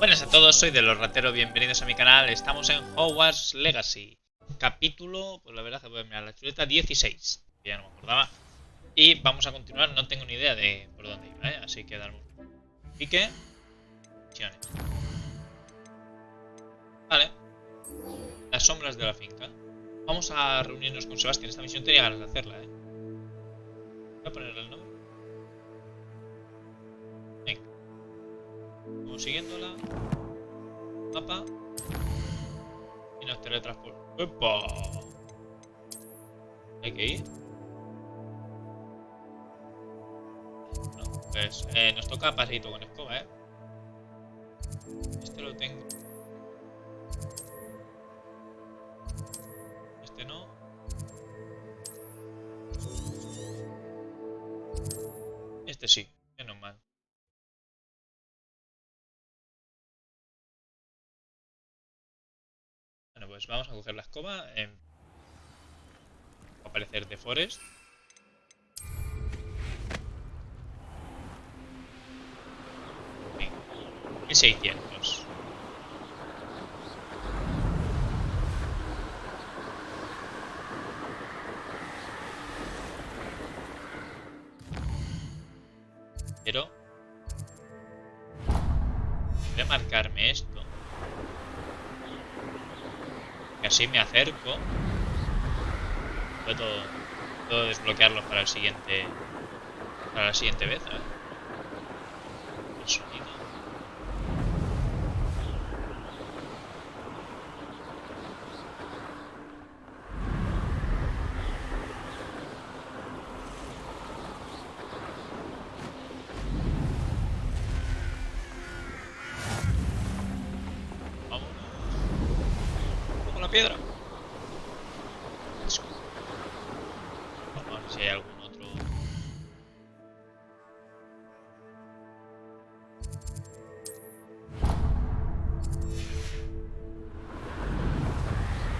Buenas a todos, soy de los rateros, bienvenidos a mi canal. Estamos en Hogwarts Legacy. Capítulo, pues la verdad que voy a mirar la chuleta, 16. Que ya no me acordaba. Y vamos a continuar, no tengo ni idea de por dónde iba, así que darme un pique. Misiones. Vale. Las sombras de la finca. Vamos a reunirnos con Sebastián. Esta misión tenía ganas de hacerla, Voy a ponerle el nombre. Venga. Vamos siguiéndola. Mapa. Y nos teletransporta. ¡Epa! Hay que ir. No, pues nos toca paseíto con escoba, Este lo tengo. Este no. Este sí, menos mal. Bueno, pues vamos a coger la escoba. Va a aparecer The Forest. 1600. Pero voy a marcarme esto. Y así me acerco. Puedo desbloquearlos para el siguiente. Para la siguiente vez, El sonido. Vámonos. Con la piedra. Vamos a ver si hay algún otro.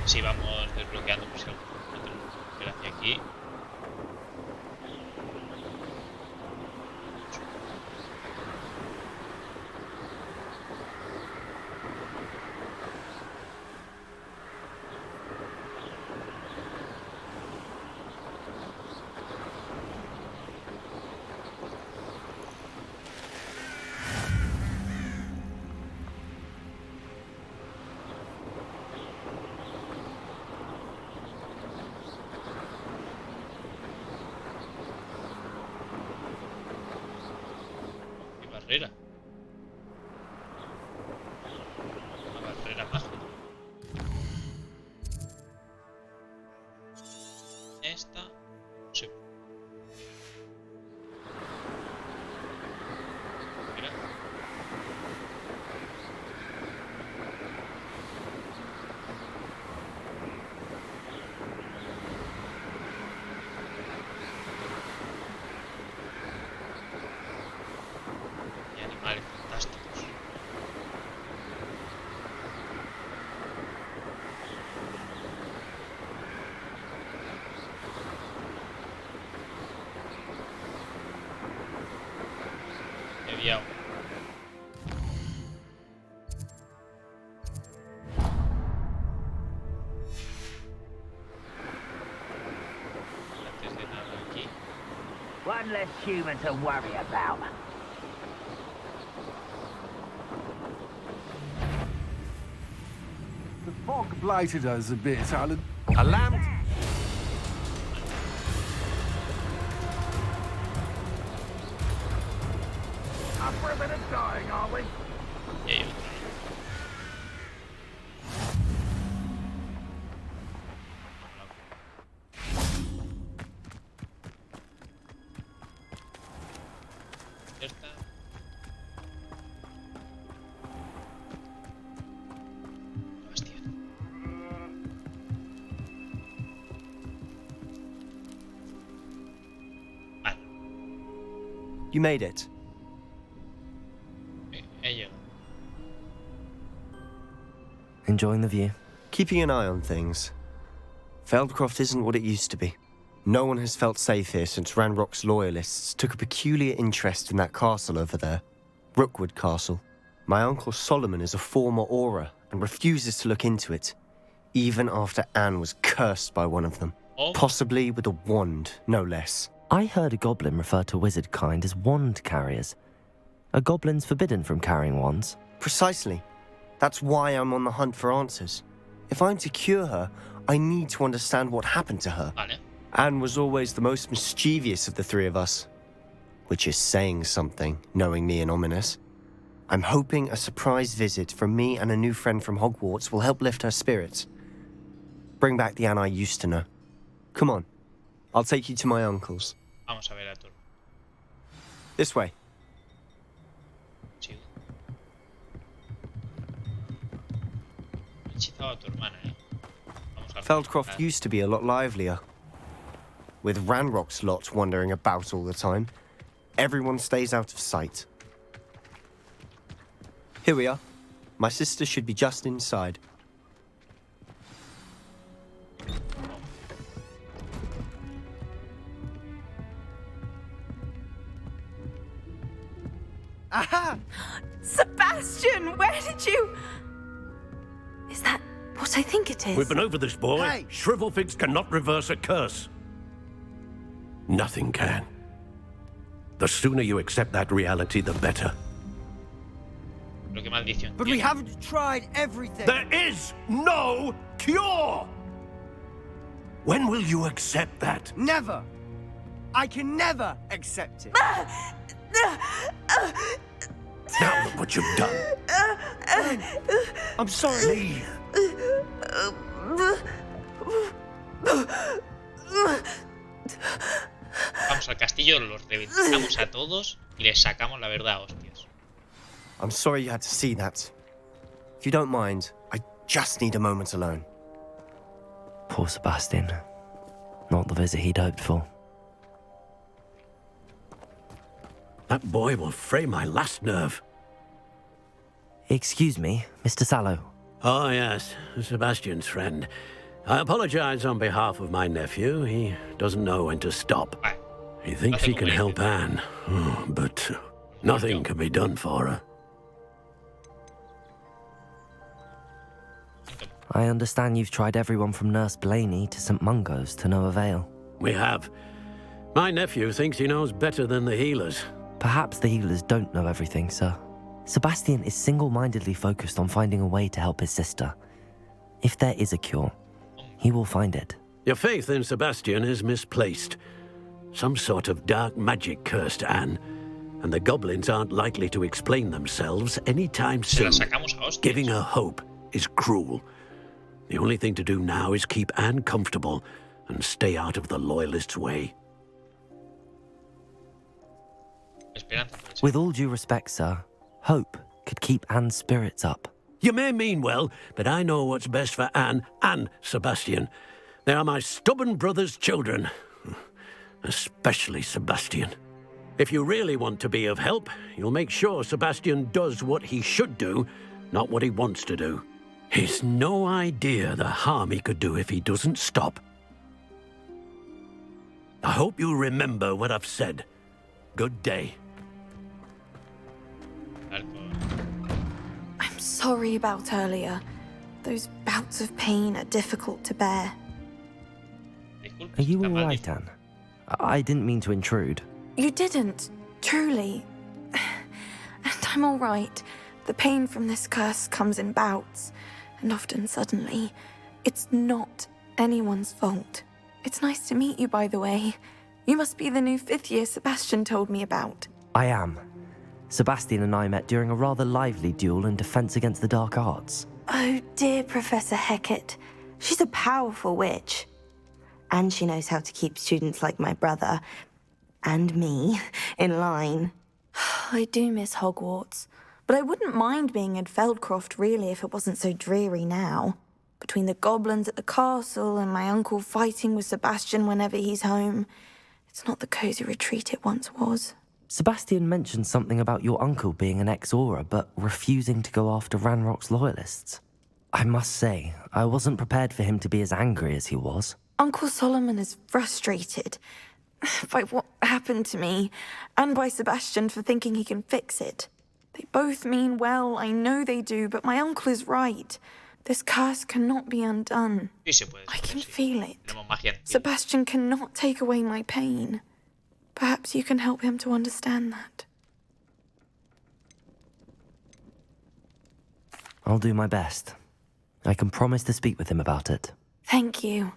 Si vamos desbloqueando, pues algún otro que hacia aquí. Barrera. Una barrera mágica. Esta. Sí. Mira. Y animales fantásticos. Había uno. Antes de nada aquí. One less human to worry about. The fog blighted us a bit, Alan. A lamp? Up for a bit of dying, are we? Y hay otro. Esta. Sebastián. Vale. You made it. He llegado. Enjoying the view? Keeping an eye on things. Feldcroft isn't what it used to be. No one has felt safe here since Ranrock's loyalists took a peculiar interest in that castle over there. Rookwood Castle. My Uncle Solomon is a former Auror and refuses to look into it, even after Anne was cursed by one of them. Oh. Possibly with a wand, no less. I heard a goblin refer to wizard kind as wand carriers. Are goblins forbidden from carrying wands? Precisely. That's why I'm on the hunt for answers. If I'm to cure her, I need to understand what happened to her. Vale. Anne was always the most mischievous of the three of us. Which is saying something, knowing me and ominous. I'm hoping a surprise visit from me and a new friend from Hogwarts will help lift her spirits. Bring back the Anne I used to know. Come on. I'll take you to my uncle's. Vamos a ver a tu This way. chico. He hechizado a tu hermana, Vamos al Feldcroft used to be a lot livelier. With Ranrock's lot wandering about all the time, everyone stays out of sight. Here we are. My sister should be just inside. Aha! Sebastian, where did you... Is that what I think it is? We've been over this, boy. Hey! Shrivelfigs cannot reverse a curse. Nothing can. The sooner you accept that reality, the better. Pero qué maldición. But we tiene. haven't tried everything. There is no cure! When will you accept that? Never. I can never accept it. Now look what you've done. I'm sorry. Leave. Vamos al castillo, los reventamos a todos y les sacamos la verdad, hostias. I'm sorry you had to see that. If you don't mind, I just need a moment alone. Poor Sebastian. Not the visit he'd hoped for. That boy will fray my last nerve. Excuse me, Mr. Sallow. Oh, yes, Sebastian's friend. I apologize on behalf of my nephew. He doesn't know when to stop. Vale. He thinks he can help Anne, but nothing can be done for her. I understand you've tried everyone from Nurse Blaney to St. Mungo's to no avail. We have. My nephew thinks he knows better than the healers. Perhaps the healers don't know everything, sir. Sebastian is single-mindedly focused on finding a way to help his sister. If there is a cure, he will find it. Your faith in Sebastian is misplaced. Some sort of dark magic cursed Anne, and the goblins aren't likely to explain themselves anytime Se la soon. sacamos a hostias. Giving her hope is cruel. The only thing to do now is keep Anne comfortable and stay out of the Loyalists' way. Esperanza por eso. With all due respect, sir, hope could keep Anne's spirits up. You may mean well, but I know what's best for Anne and Sebastian. They are my stubborn brother's children. Especially Sebastian. If you really want to be of help, you'll make sure Sebastian does what he should do, not what he wants to do. He's no idea the harm he could do if he doesn't stop. I hope you remember what I've said. Good day. I'm sorry about earlier. Those bouts of pain are difficult to bear. Disculpe, Are you está all mal right, dicho. Anne? I didn't mean to intrude. You didn't, truly. And I'm all right. The pain from this curse comes in bouts, and often suddenly. It's not anyone's fault. It's nice to meet you, by the way. You must be the new fifth year Sebastian told me about. I am. Sebastian and I met during a rather lively duel in defense against the dark arts. Oh, dear Professor Hecat. She's a powerful witch. And she knows how to keep students like my brother, and me, in line. I do miss Hogwarts, but I wouldn't mind being in Feldcroft, really, if it wasn't so dreary now. Between the goblins at the castle and my uncle fighting with Sebastian whenever he's home, it's not the cosy retreat it once was. Sebastian mentioned something about your uncle being an ex-Auror, but refusing to go after Ranrock's loyalists. I must say, I wasn't prepared for him to be as angry as he was. Uncle Solomon is frustrated by what happened to me, and by Sebastian for thinking he can fix it. They both mean well, I know they do, but my uncle is right. This curse cannot be undone. Sí se puede. I can Sí. feel it. Tenemos magia antigua. Sebastian cannot take away my pain. Perhaps you can help him to understand that. I'll do my best. I can promise to speak with him about it. Thank you.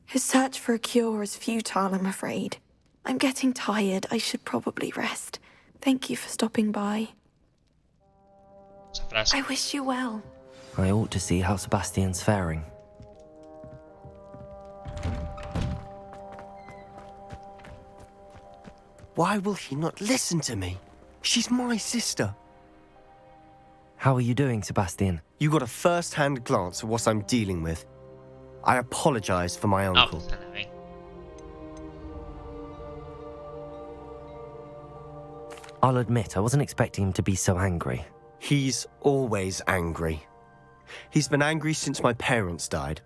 His search for a cure is futile, I'm afraid. I'm getting tired. I should probably rest. Thank you for stopping by. Esa frase. I wish you well. I ought to see how Sebastian's faring. Why will he not listen to me? She's my sister. How are you doing, Sebastian? You got a first-hand glance at what I'm dealing with. I apologize for my No, uncle. pues nada, bien. I'll admit, I wasn't expecting him to be so angry. He's always angry. He's been angry since my parents died.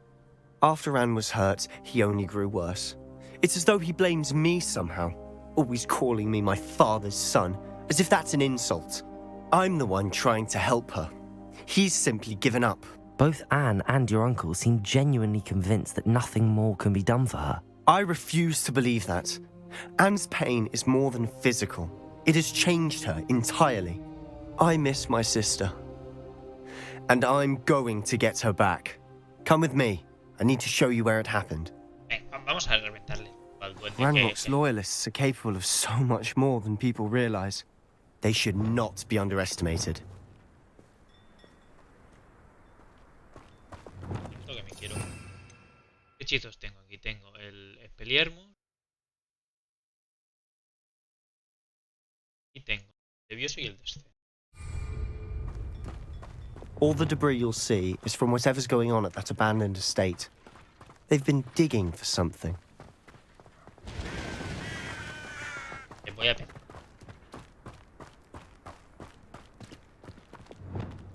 After Anne was hurt, he only grew worse. It's as though he blames me somehow, always calling me my father's son, as if that's an insult. I'm the one trying to help her. He's simply given up. Both Anne and your uncle seem genuinely convinced that nothing more can be done for her. I refuse to believe that. Anne's pain is more than physical. It has changed her entirely. I miss my sister. And I'm going to get her back. Come with me. I need to show you where it happened. Venga, vamos a reventarle al duende. Ranrock's loyalists are capable of so much more than people realize. They should not be underestimated. Lo que me quiero. ¿Qué hechizos tengo aquí? Tengo el Expelliarmus. Y tengo el Levioso y el Descent. All the debris you'll see is from whatever's going on at that abandoned estate. They've been digging for something. Te voy a pegar.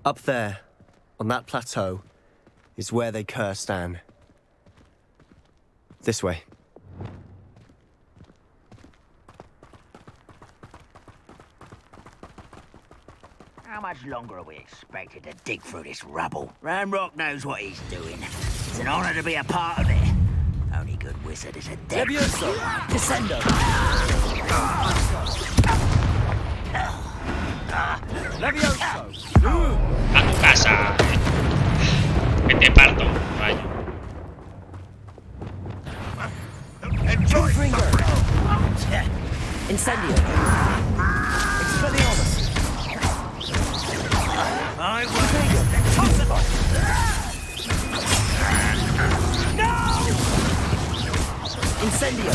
Up there, on that plateau, is where they cursed Anne. This way. How much longer are we expected to dig through this rubble? Ranrock knows what he's doing. It's an honor to be a part of it. Only good wizard is a dead. Levioso! Descendo! Levioso! ¡A tu casa! ¡Que te parto, rayo! Finger! Incendio! Expelliarmus! I will. Incendio!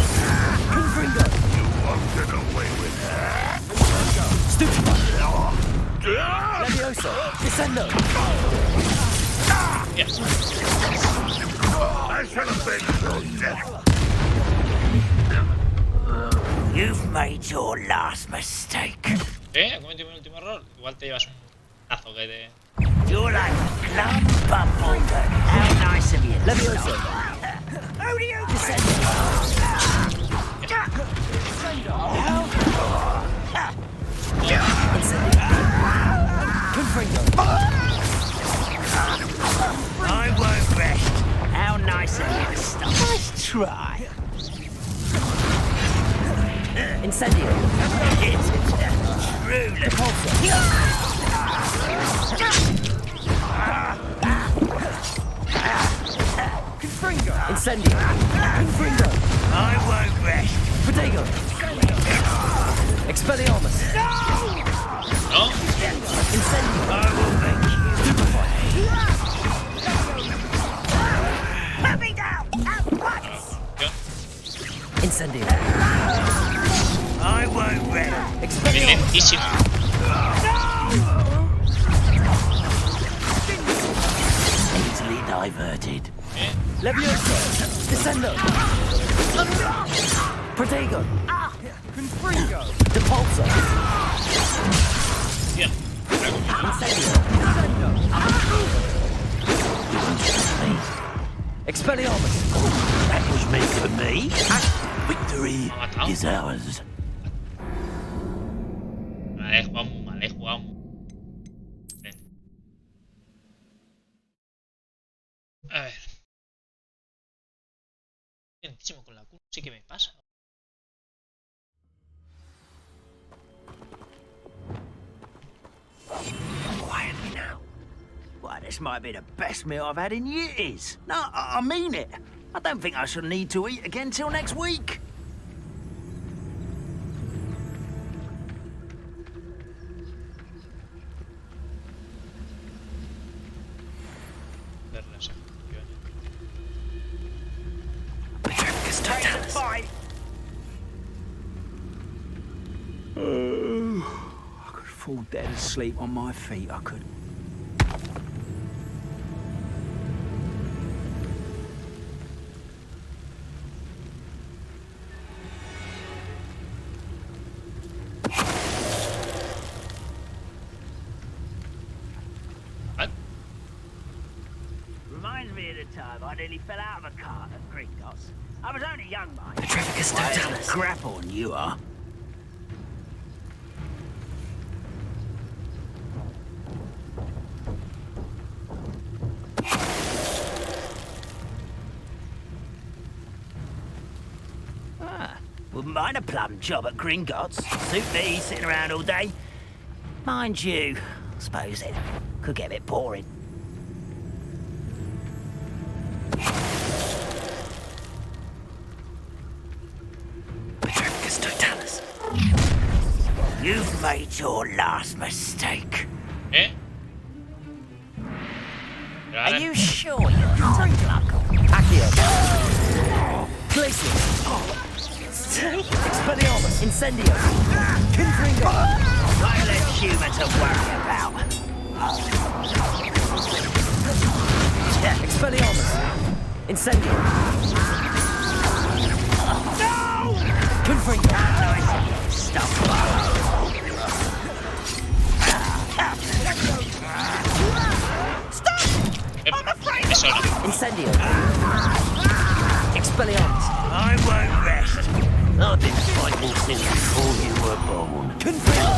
Confringo! You won't get away with that. Stupefy! Levioso! Descendo! Yes. I shall have been your death. You've made your last mistake. ¿He cometido un último error? Igual te llevas un tazo que te... You're like plum bumble. How nice of you. Levioso! Who do you Confringo! I won't rest. How nice of you to stop. Nice try. Incendio! Truly. Confringo! Incendio! Confringo! I won't rest. Protego! Expelliarmus! ¿No? Incendio! I will make you. Put me down at once. ¿Qué? Incendio! I won't rest. Expelliarmus! Lentísimo. Easily diverted. ¿Eh? Levioso! Descendo! Protego! Confringo! Depulso! Bien. Incendio! Expelliarmus! That was meant for me. Victory ¿Me ha matado? is ours. Me la he jugado muy mal, he jugado muy... lentísimo con la Q. Sí que me pasa. Quietly now. Why, this might be the best meal I've had in years. No, I mean it. I don't think I shall need to eat again till next week. Ver las ejecuciones. Bye. I could fall dead asleep on my feet, I could. What? Reminds me of the time I nearly fell out of a cart at Gringotts. I was only young, mind. Petrificus totalis. Grapple on you are. Wouldn't mind a plum job at Gringotts. Suit me, sitting around all day. Mind you, I suppose it could get a bit boring. Petrificus totalis. You've made your last mistake. ¿Eh? Pero ahora- Are you sure you're not Uncle? Accio. Glacius. Expelliarmus. Incendio. Confringo. Right, less human to worry about. Expelliarmus. Incendio. No! Confringo. Stop. Es hora. Incendio. Expelliarmus. I won't rest. I've been fighting since before you were born. Confringo.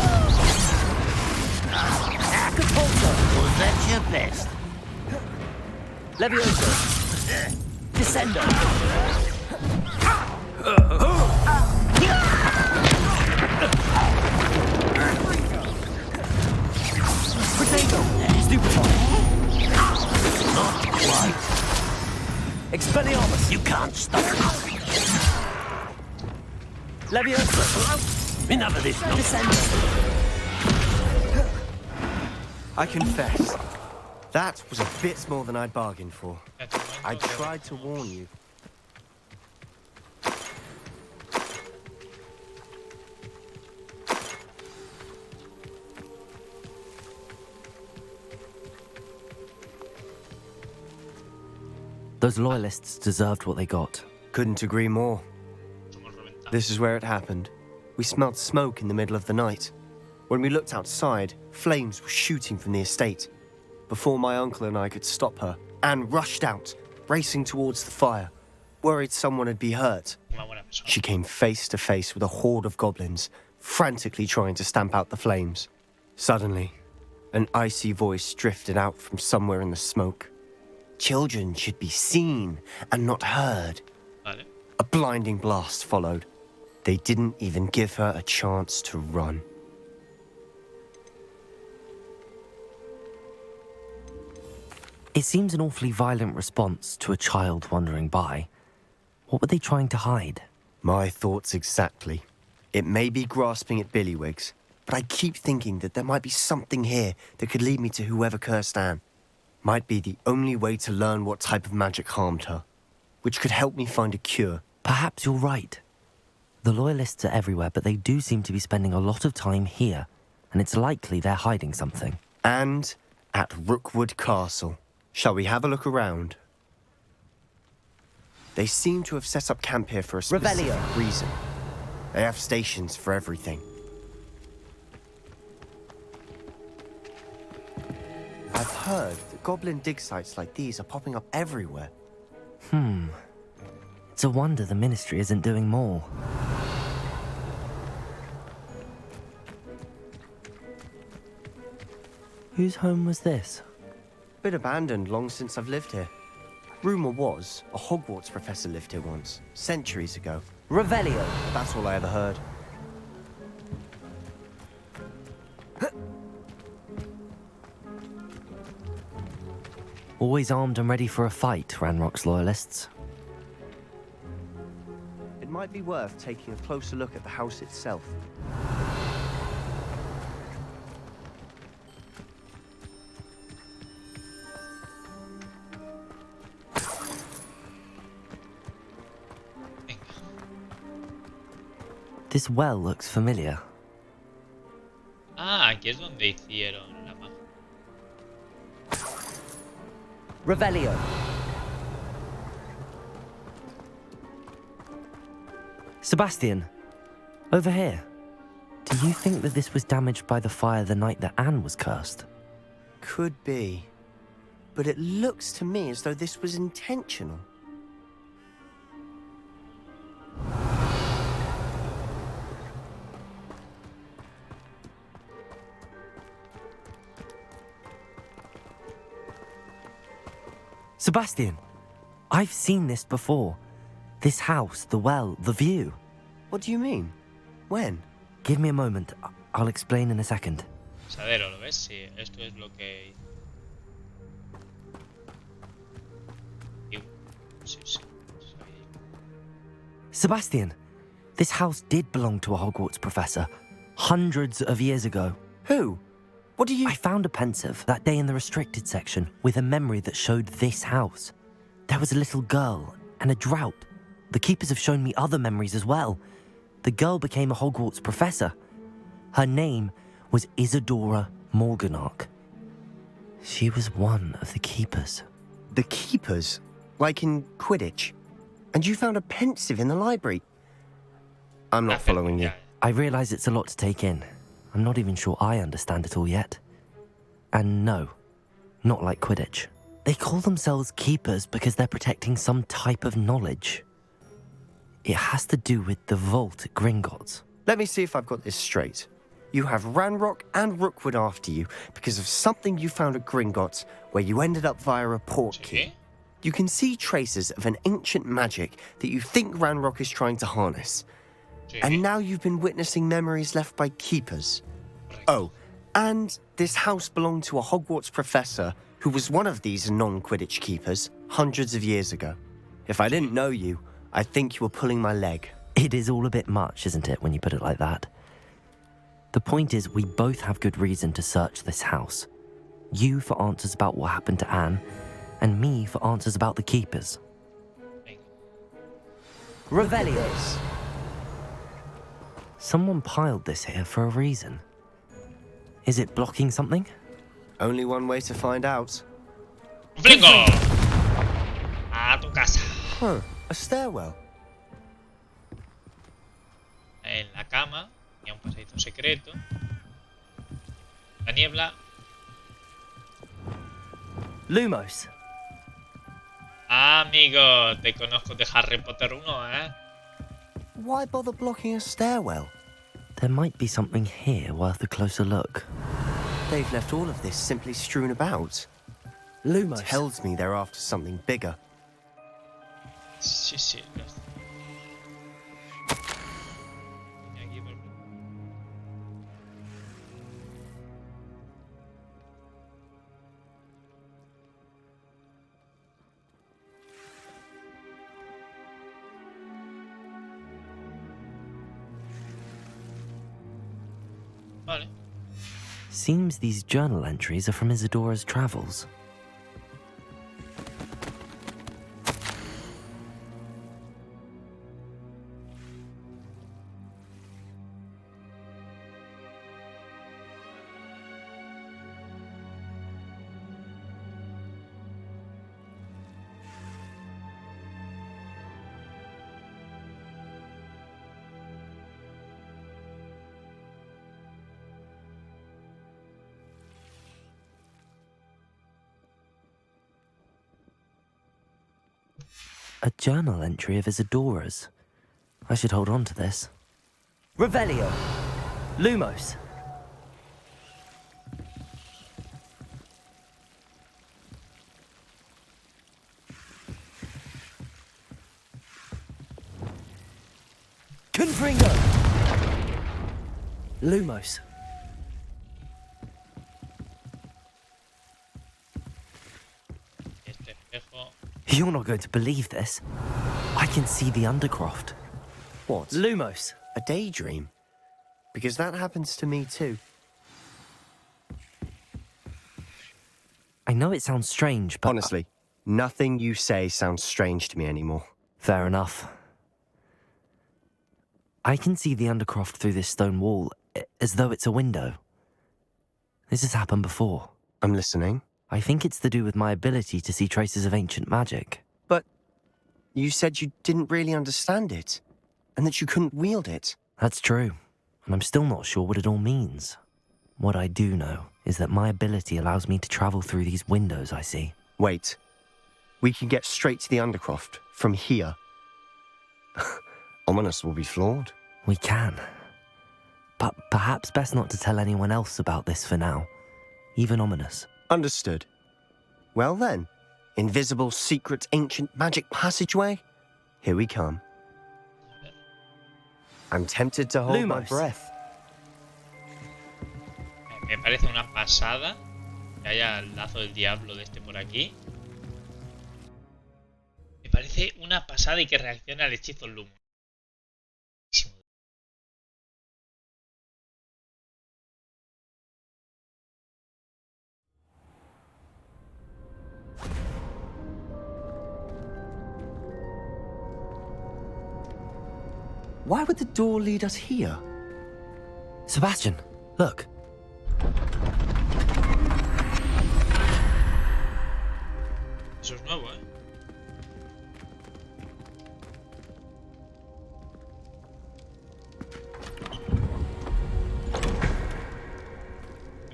Acapulco. Was that your best? Levioso. Descendo. Protego. Stupefy. Not quite. Expelliarmus. You can't stop. Levioso. Enough of this nonsense. Descendo. I confess, that was a bit more than I'd bargained for. I tried to warn you. Those loyalists deserved what they got. Couldn't agree more. Somos reventados. This is where it happened. We smelled smoke in the middle of the night. When we looked outside, flames were shooting from the estate. Before my uncle and I could stop her, Anne rushed out, racing towards the fire, worried someone would be hurt. Una buena persona. She came face to face with a horde of goblins, frantically trying to stamp out the flames. Suddenly, an icy voice drifted out from somewhere in the smoke. Children should be seen and not heard. Vale. A blinding blast followed. They didn't even give her a chance to run. It seems an awfully violent response to a child wandering by. What were they trying to hide? My thoughts exactly. It may be grasping at Billywigs, but I keep thinking that there might be something here that could lead me to whoever cursed Anne. Might be the only way to learn what type of magic harmed her, which could help me find a cure. Perhaps you're right. The loyalists are everywhere, but they do seem to be spending a lot of time here, and it's likely they're hiding something. And at Rookwood Castle. Shall we have a look around? They seem to have set up camp here for a specific Revelio. reason. They have stations for everything. I've heard that goblin dig sites like these are popping up everywhere. It's a wonder the Ministry isn't doing more. Whose home was this? Been abandoned long since I've lived here. Rumor was, a Hogwarts professor lived here once, centuries ago. Revelio. That's all I ever heard. Always armed and ready for a fight, Ranrock's loyalists. It might be worth taking a closer look at the house itself. This well looks familiar. Ah, aquí es donde hicieron la magia. Revelio. Sebastian, over here. Do you think that this was damaged by the fire the night that Anne was cursed? Could be. But it looks to me as though this was intentional. Sebastian, I've seen this before. This house, the well, the view. What do you mean? When? Give me a moment. I'll explain in a second. Sadero, ¿lo ves? Sí, esto es lo que... Sí, sí. Sebastian, this house did belong to a Hogwarts professor, hundreds of years ago. Who? What do you... I found a pensive that day in the restricted section with a memory that showed this house. There was a little girl and a drought. The keepers have shown me other memories as well. The girl became a Hogwarts professor. Her name was Isadora Morganach. She was one of the keepers. The keepers? Like in Quidditch? And you found a pensive in the library? I'm not following you. I realize it's a lot to take in. I'm not even sure I understand it all yet. And no, not like Quidditch. They call themselves keepers because they're protecting some type of knowledge. It has to do with the vault at Gringotts. Let me see if I've got this straight. You have Ranrock and Rookwood after you because of something you found at Gringotts where you ended up via a portkey. You can see traces of an ancient magic that you think Ranrock is trying to harness. And now you've been witnessing memories left by keepers. Oh, and this house belonged to a Hogwarts professor who was one of these non-Quidditch keepers hundreds of years ago. If I didn't know you, I think you were pulling my leg. It is all a bit much, isn't it, when you put it like that? The point is, we both have good reason to search this house. You for answers about what happened to Anne, and me for answers about the keepers. Revelio. Someone piled this here for a reason. Is it blocking something? Only one way to find out. ¡Flingo! A tu casa. Huh, a stairwell. En la cama, y un pasadito secreto. La niebla. Lumos. Ah, amigo, te conozco de Harry Potter 1, ¿eh? Why bother blocking a stairwell? There might be something here worth a closer look. They've left all of this simply strewn about. Lumos. Tells me they're after something bigger. Sí, sí. Vale. Seems these journal entries are from Isadora's travels. A journal entry of Isadora's. I should hold on to this. Revelio. Lumos. Fringo! Lumos. Este espejo. You're not going to believe this. I can see the Undercroft. What? Lumos. A daydream? Because that happens to me too. I know it sounds strange, but... Honestly, nothing you say sounds strange to me anymore. Fair enough. I can see the Undercroft through this stone wall, as though it's a window. This has happened before. I'm listening. I think it's to do with my ability to see traces of ancient magic. But you said you didn't really understand it, and that you couldn't wield it. That's true, and I'm still not sure what it all means. What I do know is that my ability allows me to travel through these windows I see. Wait. We can get straight to the Undercroft from here. Ominous will be floored. We can. But perhaps best not to tell anyone else about this for now. Even Ominous. Understood. Well then, invisible, secret, ancient magic passageway? Here we come. I'm tempted to hold my Lumos. breath. Me parece una pasada que haya el lazo del diablo de este por aquí. Me parece una pasada y que reaccione al hechizo Lumo. Why would the door lead us here? Sebastian, look. Eso es nuevo, ¿eh?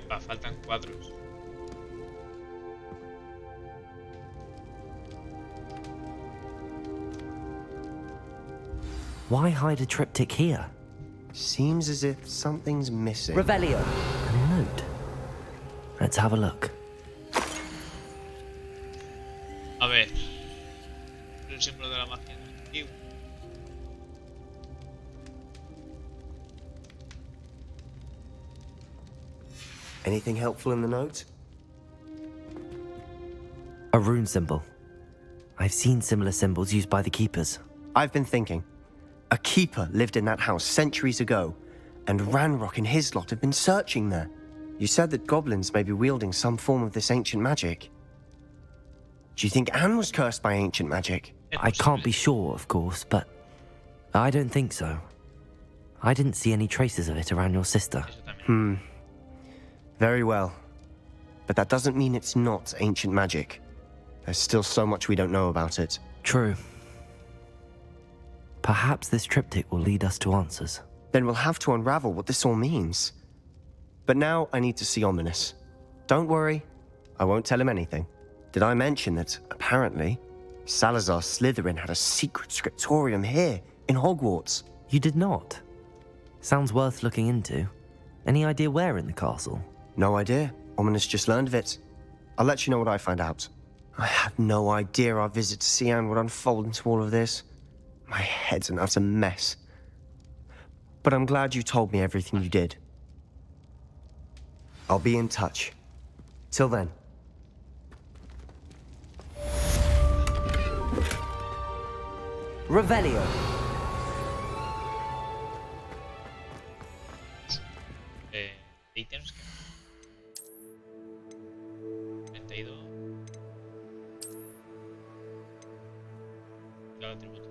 Va, faltan 4. Why hide a triptych here? Seems as if something's missing. Revelio. A note. Let's have a look. A ver. El símbolo de la magia antigua. Anything helpful in the note? A rune symbol. I've seen similar symbols used by the keepers. I've been thinking. A keeper lived in that house centuries ago, and Ranrock and his lot have been searching there. You said that goblins may be wielding some form of this ancient magic. Do you think Anne was cursed by ancient magic? I can't be sure, of course, but I don't think so. I didn't see any traces of it around your sister. Very well. But that doesn't mean it's not ancient magic. There's still so much we don't know about it. True. Perhaps this triptych will lead us to answers. Then we'll have to unravel what this all means. But now I need to see Ominous. Don't worry, I won't tell him anything. Did I mention that, apparently, Salazar Slytherin had a secret scriptorium here, in Hogwarts? You did not? Sounds worth looking into. Any idea where in the castle? No idea. Ominous just learned of it. I'll let you know what I find out. I had no idea our visit to Cian would unfold into all of this. My head's an utter mess. But I'm glad you told me everything you did. I'll be in touch. Till then. Revelio. Ítems. 32. Cada atributo.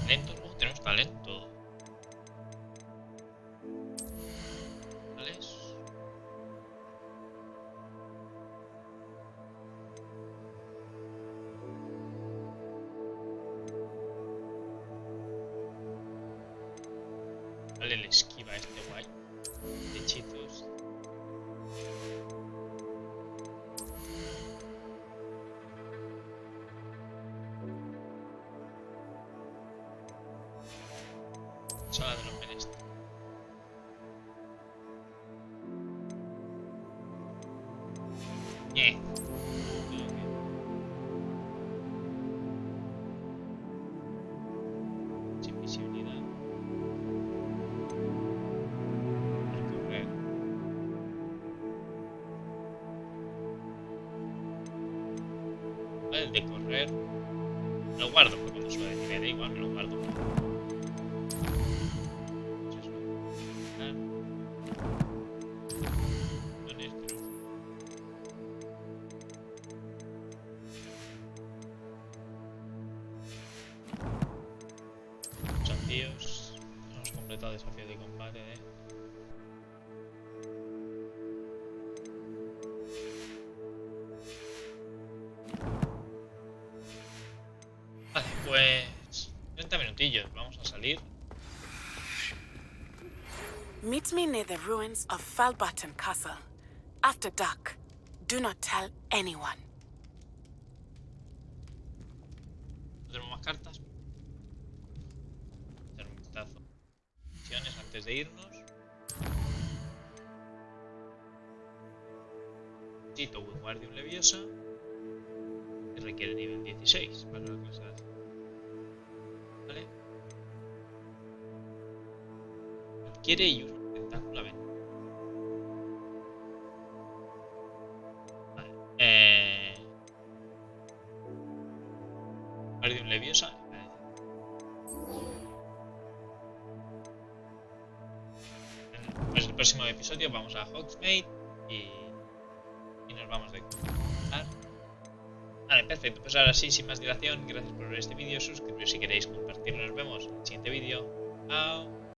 Talento, no, tenemos talento. ¿Vale? Vale, le esquiva este guay. De hechizos. Sala de los menesteres. ñe. Sin visibilidad. Recorrer. Vale, el de correr. Lo guardo, porque cuando suba de nivel, igual me lo guardo. Desafíos. Hemos completado desafío de combate. Vale, pues 30 minutillos, vamos a salir. Meet me near the ruins of Falbutton Castle. After dark. Do not tell anyone. No tenemos más cartas. Hacer un vistazo. Misiones antes de irnos. Necesito Wingardium Leviosa. Que requiere nivel 16 para la clase. Vale. Adquiere y usa un tentáculo a ver. Vale. Wingardium Leviosa. Pues el próximo episodio vamos a Hogsmeade y nos vamos de comprar. Vale, perfecto. Pues ahora sí, sin más dilación, gracias por ver este vídeo. Suscribiros si queréis compartirlo. Nos vemos en el siguiente vídeo. Chao.